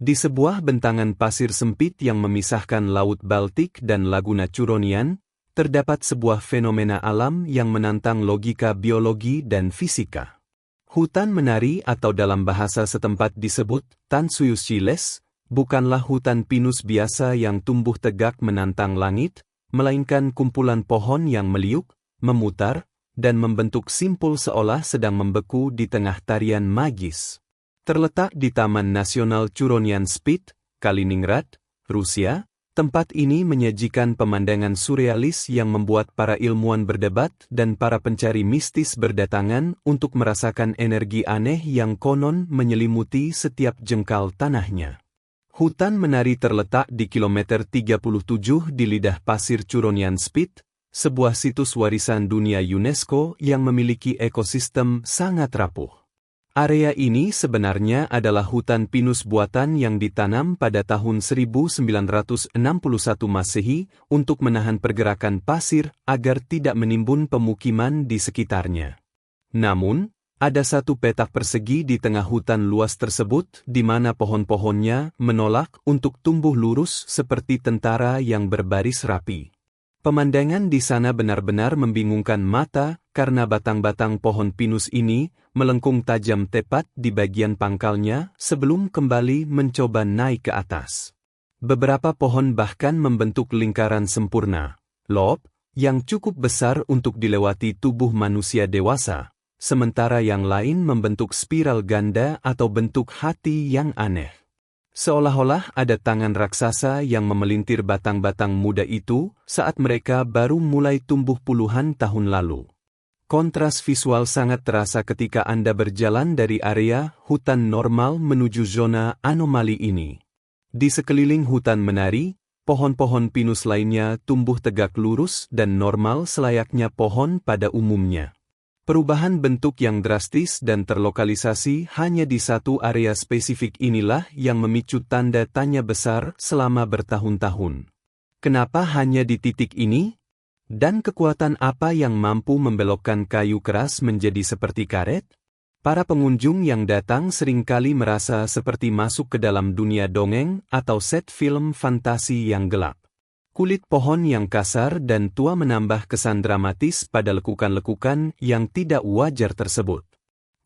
Di sebuah bentangan pasir sempit yang memisahkan Laut Baltik dan Laguna Curonian, terdapat sebuah fenomena alam yang menantang logika biologi dan fisika. Hutan menari atau dalam bahasa setempat disebut Tansuyusiles, bukanlah hutan pinus biasa yang tumbuh tegak menantang langit, melainkan kumpulan pohon yang meliuk, memutar, dan membentuk simpul seolah sedang membeku di tengah tarian magis. Terletak di Taman Nasional Curonian Spit, Kaliningrad, Rusia, tempat ini menyajikan pemandangan surrealis yang membuat para ilmuwan berdebat dan para pencari mistis berdatangan untuk merasakan energi aneh yang konon menyelimuti setiap jengkal tanahnya. Hutan menari terletak di kilometer 37 di lidah pasir Curonian Spit, sebuah situs warisan dunia UNESCO yang memiliki ekosistem sangat rapuh. Area ini sebenarnya adalah hutan pinus buatan yang ditanam pada tahun 1961 Masehi untuk menahan pergerakan pasir agar tidak menimbun pemukiman di sekitarnya. Namun, ada satu petak persegi di tengah hutan luas tersebut di mana pohon-pohonnya menolak untuk tumbuh lurus seperti tentara yang berbaris rapi. Pemandangan di sana benar-benar membingungkan mata karena batang-batang pohon pinus ini melengkung tajam tepat di bagian pangkalnya sebelum kembali mencoba naik ke atas. Beberapa pohon bahkan membentuk lingkaran sempurna, lob, yang cukup besar untuk dilewati tubuh manusia dewasa, sementara yang lain membentuk spiral ganda atau bentuk hati yang aneh. Seolah-olah ada tangan raksasa yang memelintir batang-batang muda itu saat mereka baru mulai tumbuh puluhan tahun lalu. Kontras visual sangat terasa ketika Anda berjalan dari area hutan normal menuju zona anomali ini. Di sekeliling hutan menari, pohon-pohon pinus lainnya tumbuh tegak lurus dan normal selayaknya pohon pada umumnya. Perubahan bentuk yang drastis dan terlokalisasi hanya di satu area spesifik inilah yang memicu tanda tanya besar selama bertahun-tahun. Kenapa hanya di titik ini? Dan kekuatan apa yang mampu membelokkan kayu keras menjadi seperti karet? Para pengunjung yang datang seringkali merasa seperti masuk ke dalam dunia dongeng atau set film fantasi yang gelap. Kulit pohon yang kasar dan tua menambah kesan dramatis pada lekukan-lekukan yang tidak wajar tersebut.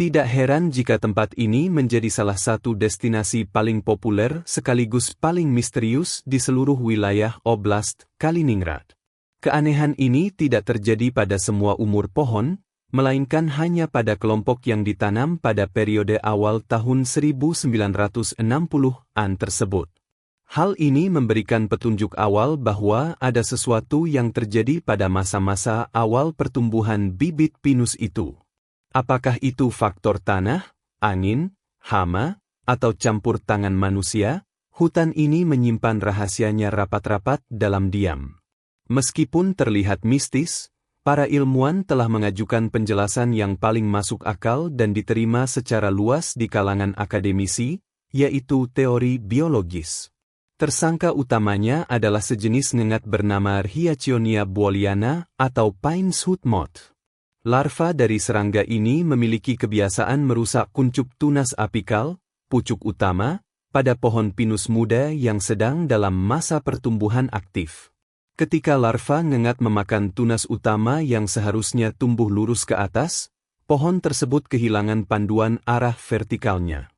Tidak heran jika tempat ini menjadi salah satu destinasi paling populer sekaligus paling misterius di seluruh wilayah Oblast Kaliningrad. Keanehan ini tidak terjadi pada semua umur pohon, melainkan hanya pada kelompok yang ditanam pada periode awal tahun 1960-an tersebut. Hal ini memberikan petunjuk awal bahwa ada sesuatu yang terjadi pada masa-masa awal pertumbuhan bibit pinus itu. Apakah itu faktor tanah, angin, hama, atau campur tangan manusia? Hutan ini menyimpan rahasianya rapat-rapat dalam diam. Meskipun terlihat mistis, para ilmuwan telah mengajukan penjelasan yang paling masuk akal dan diterima secara luas di kalangan akademisi, yaitu teori biologis. Tersangka utamanya adalah sejenis ngengat bernama Rhiationia booliana atau pine snout moth. Larva dari serangga ini memiliki kebiasaan merusak kuncup tunas apikal, pucuk utama, pada pohon pinus muda yang sedang dalam masa pertumbuhan aktif. Ketika larva ngengat memakan tunas utama yang seharusnya tumbuh lurus ke atas, pohon tersebut kehilangan panduan arah vertikalnya.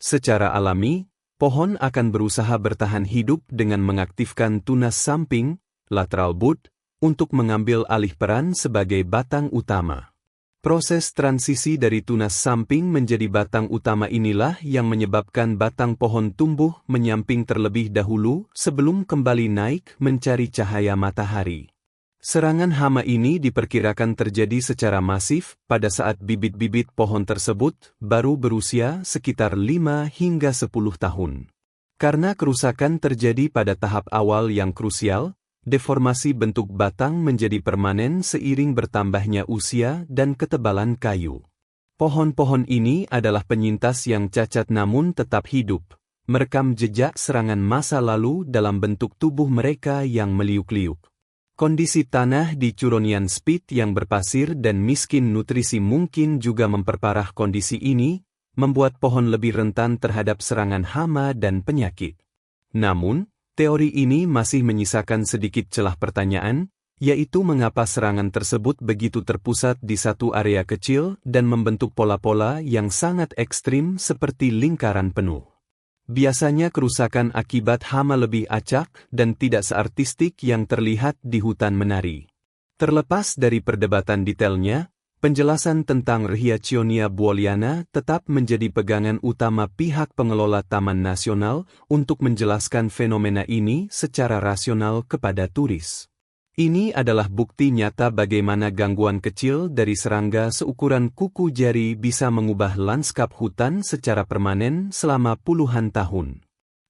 Secara alami, pohon akan berusaha bertahan hidup dengan mengaktifkan tunas samping, lateral bud, untuk mengambil alih peran sebagai batang utama. Proses transisi dari tunas samping menjadi batang utama inilah yang menyebabkan batang pohon tumbuh menyamping terlebih dahulu sebelum kembali naik mencari cahaya matahari. Serangan hama ini diperkirakan terjadi secara masif pada saat bibit-bibit pohon tersebut baru berusia sekitar 5 hingga 10 tahun. Karena kerusakan terjadi pada tahap awal yang krusial, deformasi bentuk batang menjadi permanen seiring bertambahnya usia dan ketebalan kayu. Pohon-pohon ini adalah penyintas yang cacat namun tetap hidup, merekam jejak serangan masa lalu dalam bentuk tubuh mereka yang meliuk-liuk. Kondisi tanah di Curonian Spit yang berpasir dan miskin nutrisi mungkin juga memperparah kondisi ini, membuat pohon lebih rentan terhadap serangan hama dan penyakit. Namun, teori ini masih menyisakan sedikit celah pertanyaan, yaitu mengapa serangan tersebut begitu terpusat di satu area kecil dan membentuk pola-pola yang sangat ekstrim seperti lingkaran penuh. Biasanya kerusakan akibat hama lebih acak dan tidak seartistik yang terlihat di hutan menari. Terlepas dari perdebatan detailnya, penjelasan tentang Rhiationia booliana tetap menjadi pegangan utama pihak pengelola Taman Nasional untuk menjelaskan fenomena ini secara rasional kepada turis. Ini adalah bukti nyata bagaimana gangguan kecil dari serangga seukuran kuku jari bisa mengubah lanskap hutan secara permanen selama puluhan tahun.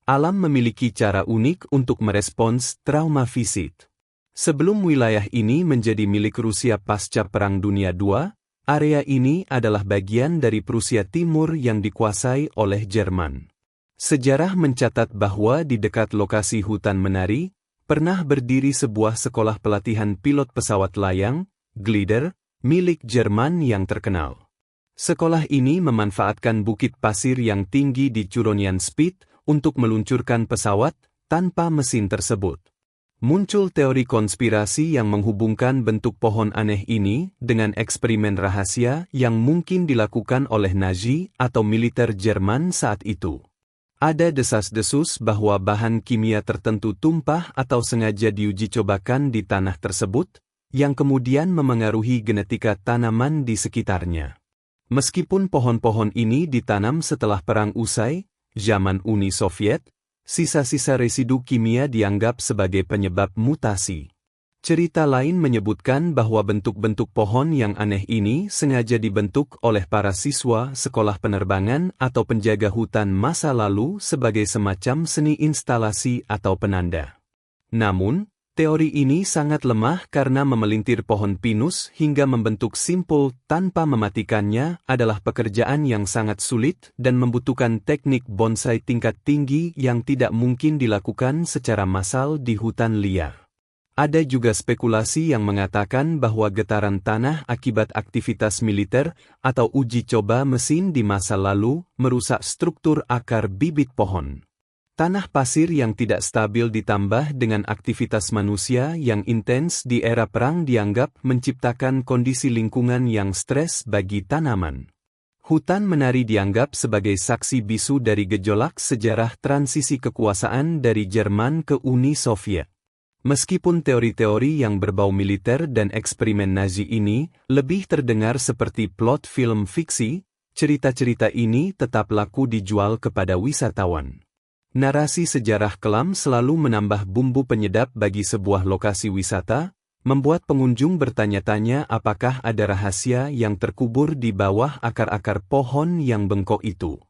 Alam memiliki cara unik untuk merespons trauma fisik. Sebelum wilayah ini menjadi milik Rusia pasca Perang Dunia II, area ini adalah bagian dari Prusia Timur yang dikuasai oleh Jerman. Sejarah mencatat bahwa di dekat lokasi hutan menari, pernah berdiri sebuah sekolah pelatihan pilot pesawat layang, glider, milik Jerman yang terkenal. Sekolah ini memanfaatkan bukit pasir yang tinggi di Curonian Spit untuk meluncurkan pesawat tanpa mesin tersebut. Muncul teori konspirasi yang menghubungkan bentuk pohon aneh ini dengan eksperimen rahasia yang mungkin dilakukan oleh Nazi atau militer Jerman saat itu. Ada desas-desus bahwa bahan kimia tertentu tumpah atau sengaja diuji cobakan di tanah tersebut, yang kemudian memengaruhi genetika tanaman di sekitarnya. Meskipun pohon-pohon ini ditanam setelah perang usai, zaman Uni Soviet, sisa-sisa residu kimia dianggap sebagai penyebab mutasi. Cerita lain menyebutkan bahwa bentuk-bentuk pohon yang aneh ini sengaja dibentuk oleh para siswa sekolah penerbangan atau penjaga hutan masa lalu sebagai semacam seni instalasi atau penanda. Namun, teori ini sangat lemah karena memelintir pohon pinus hingga membentuk simpul tanpa mematikannya adalah pekerjaan yang sangat sulit dan membutuhkan teknik bonsai tingkat tinggi yang tidak mungkin dilakukan secara massal di hutan liar. Ada juga spekulasi yang mengatakan bahwa getaran tanah akibat aktivitas militer atau uji coba mesin di masa lalu merusak struktur akar bibit pohon. Tanah pasir yang tidak stabil ditambah dengan aktivitas manusia yang intens di era perang dianggap menciptakan kondisi lingkungan yang stres bagi tanaman. Hutan menari dianggap sebagai saksi bisu dari gejolak sejarah transisi kekuasaan dari Jerman ke Uni Soviet. Meskipun teori-teori yang berbau militer dan eksperimen Nazi ini lebih terdengar seperti plot film fiksi, cerita-cerita ini tetap laku dijual kepada wisatawan. Narasi sejarah kelam selalu menambah bumbu penyedap bagi sebuah lokasi wisata, membuat pengunjung bertanya-tanya apakah ada rahasia yang terkubur di bawah akar-akar pohon yang bengkok itu.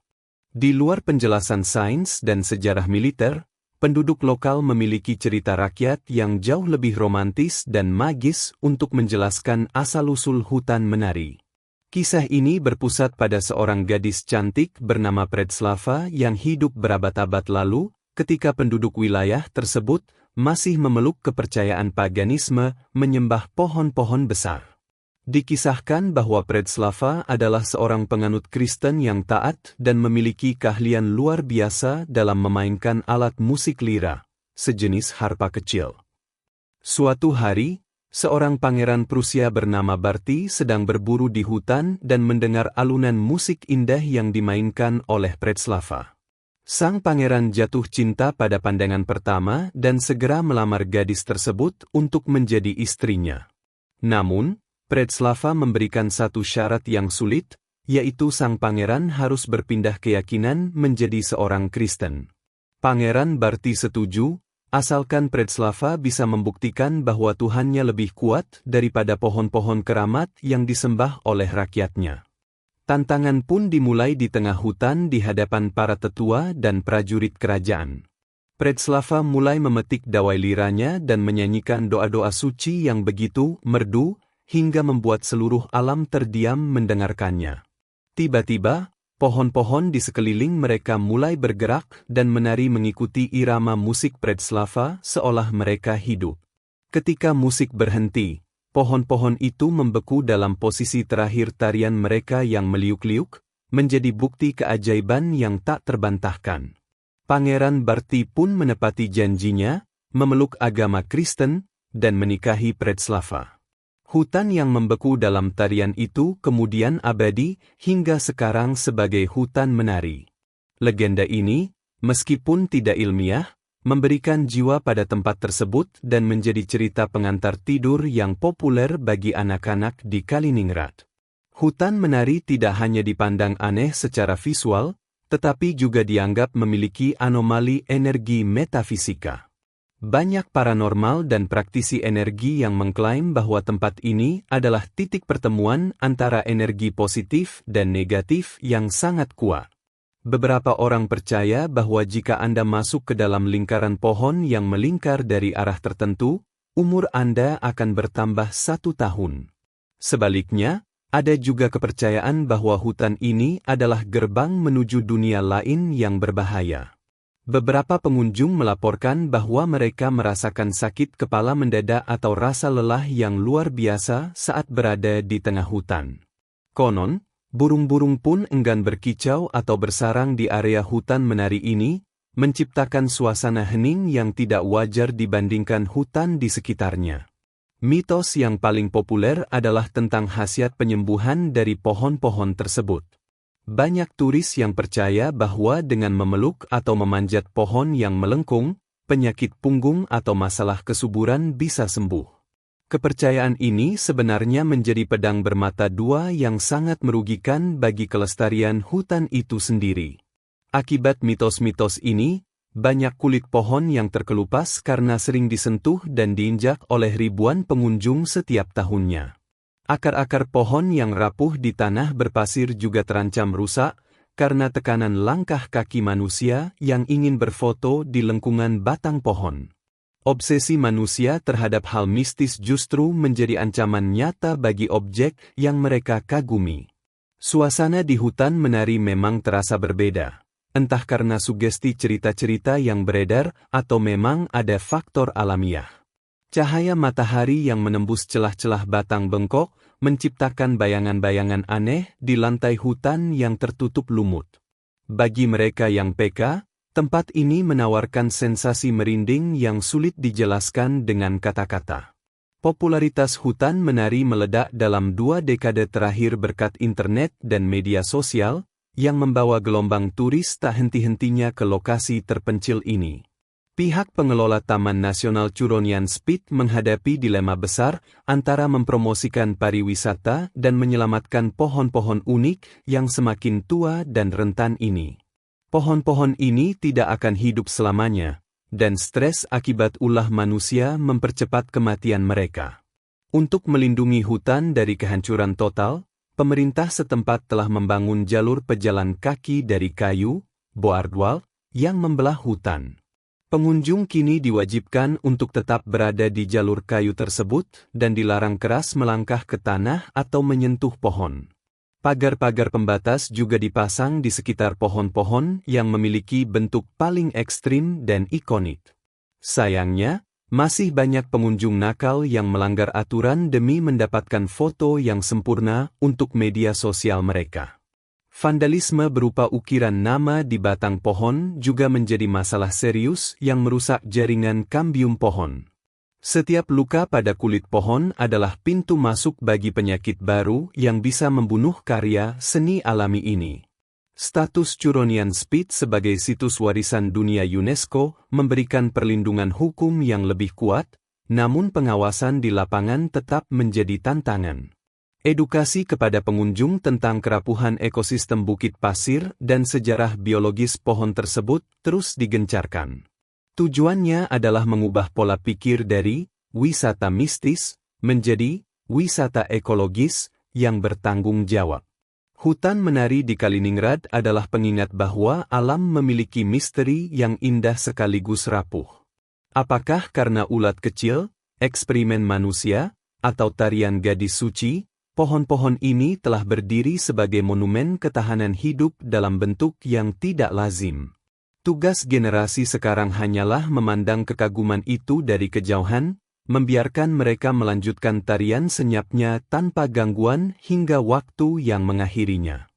Di luar penjelasan sains dan sejarah militer, penduduk lokal memiliki cerita rakyat yang jauh lebih romantis dan magis untuk menjelaskan asal-usul hutan menari. Kisah ini berpusat pada seorang gadis cantik bernama Predslava yang hidup berabad-abad lalu, ketika penduduk wilayah tersebut masih memeluk kepercayaan paganisme menyembah pohon-pohon besar. Dikisahkan bahwa Predslava adalah seorang penganut Kristen yang taat dan memiliki keahlian luar biasa dalam memainkan alat musik lira, sejenis harpa kecil. Suatu hari, seorang pangeran Prusia bernama Barty sedang berburu di hutan dan mendengar alunan musik indah yang dimainkan oleh Predslava. Sang pangeran jatuh cinta pada pandangan pertama dan segera melamar gadis tersebut untuk menjadi istrinya. Namun, Predslava memberikan satu syarat yang sulit, yaitu sang pangeran harus berpindah keyakinan menjadi seorang Kristen. Pangeran Barty setuju, asalkan Predslava bisa membuktikan bahwa Tuhannya lebih kuat daripada pohon-pohon keramat yang disembah oleh rakyatnya. Tantangan pun dimulai di tengah hutan di hadapan para tetua dan prajurit kerajaan. Predslava mulai memetik dawai liranya dan menyanyikan doa-doa suci yang begitu merdu, hingga membuat seluruh alam terdiam mendengarkannya. Tiba-tiba, pohon-pohon di sekeliling mereka mulai bergerak dan menari mengikuti irama musik Predslava seolah mereka hidup. Ketika musik berhenti, pohon-pohon itu membeku dalam posisi terakhir tarian mereka yang meliuk-liuk, menjadi bukti keajaiban yang tak terbantahkan. Pangeran Barty pun menepati janjinya, memeluk agama Kristen, dan menikahi Predslava. Hutan yang membeku dalam tarian itu kemudian abadi hingga sekarang sebagai hutan menari. Legenda ini, meskipun tidak ilmiah, memberikan jiwa pada tempat tersebut dan menjadi cerita pengantar tidur yang populer bagi anak-anak di Kaliningrad. Hutan menari tidak hanya dipandang aneh secara visual, tetapi juga dianggap memiliki anomali energi metafisika. Banyak paranormal dan praktisi energi yang mengklaim bahwa tempat ini adalah titik pertemuan antara energi positif dan negatif yang sangat kuat. Beberapa orang percaya bahwa jika Anda masuk ke dalam lingkaran pohon yang melingkar dari arah tertentu, umur Anda akan bertambah 1 tahun. Sebaliknya, ada juga kepercayaan bahwa hutan ini adalah gerbang menuju dunia lain yang berbahaya. Beberapa pengunjung melaporkan bahwa mereka merasakan sakit kepala mendadak atau rasa lelah yang luar biasa saat berada di tengah hutan. Konon, burung-burung pun enggan berkicau atau bersarang di area hutan menari ini, menciptakan suasana hening yang tidak wajar dibandingkan hutan di sekitarnya. Mitos yang paling populer adalah tentang khasiat penyembuhan dari pohon-pohon tersebut. Banyak turis yang percaya bahwa dengan memeluk atau memanjat pohon yang melengkung, penyakit punggung atau masalah kesuburan bisa sembuh. Kepercayaan ini sebenarnya menjadi pedang bermata dua yang sangat merugikan bagi kelestarian hutan itu sendiri. Akibat mitos-mitos ini, banyak kulit pohon yang terkelupas karena sering disentuh dan diinjak oleh ribuan pengunjung setiap tahunnya. Akar-akar pohon yang rapuh di tanah berpasir juga terancam rusak karena tekanan langkah kaki manusia yang ingin berfoto di lengkungan batang pohon. Obsesi manusia terhadap hal mistis justru menjadi ancaman nyata bagi objek yang mereka kagumi. Suasana di hutan menari memang terasa berbeda, entah karena sugesti cerita-cerita yang beredar atau memang ada faktor alamiah. Cahaya matahari yang menembus celah-celah batang bengkok menciptakan bayangan-bayangan aneh di lantai hutan yang tertutup lumut. Bagi mereka yang peka, tempat ini menawarkan sensasi merinding yang sulit dijelaskan dengan kata-kata. Popularitas hutan menari meledak dalam 2 dekade terakhir berkat internet dan media sosial, yang membawa gelombang turis tak henti-hentinya ke lokasi terpencil ini. Pihak pengelola Taman Nasional Curonian Spit menghadapi dilema besar antara mempromosikan pariwisata dan menyelamatkan pohon-pohon unik yang semakin tua dan rentan ini. Pohon-pohon ini tidak akan hidup selamanya, dan stres akibat ulah manusia mempercepat kematian mereka. Untuk melindungi hutan dari kehancuran total, pemerintah setempat telah membangun jalur pejalan kaki dari kayu, boardwalk, yang membelah hutan. Pengunjung kini diwajibkan untuk tetap berada di jalur kayu tersebut dan dilarang keras melangkah ke tanah atau menyentuh pohon. Pagar-pagar pembatas juga dipasang di sekitar pohon-pohon yang memiliki bentuk paling ekstrim dan ikonik. Sayangnya, masih banyak pengunjung nakal yang melanggar aturan demi mendapatkan foto yang sempurna untuk media sosial mereka. Vandalisme berupa ukiran nama di batang pohon juga menjadi masalah serius yang merusak jaringan kambium pohon. Setiap luka pada kulit pohon adalah pintu masuk bagi penyakit baru yang bisa membunuh karya seni alami ini. Status Curonian Spit sebagai situs warisan dunia UNESCO memberikan perlindungan hukum yang lebih kuat, namun pengawasan di lapangan tetap menjadi tantangan. Edukasi kepada pengunjung tentang kerapuhan ekosistem bukit pasir dan sejarah biologis pohon tersebut terus digencarkan. Tujuannya adalah mengubah pola pikir dari wisata mistis menjadi wisata ekologis yang bertanggung jawab. Hutan menari di Kaliningrad adalah pengingat bahwa alam memiliki misteri yang indah sekaligus rapuh. Apakah karena ulat kecil, eksperimen manusia, atau tarian gadis suci? Pohon-pohon ini telah berdiri sebagai monumen ketahanan hidup dalam bentuk yang tidak lazim. Tugas generasi sekarang hanyalah memandang kekaguman itu dari kejauhan, membiarkan mereka melanjutkan tarian senyapnya tanpa gangguan hingga waktu yang mengakhirinya.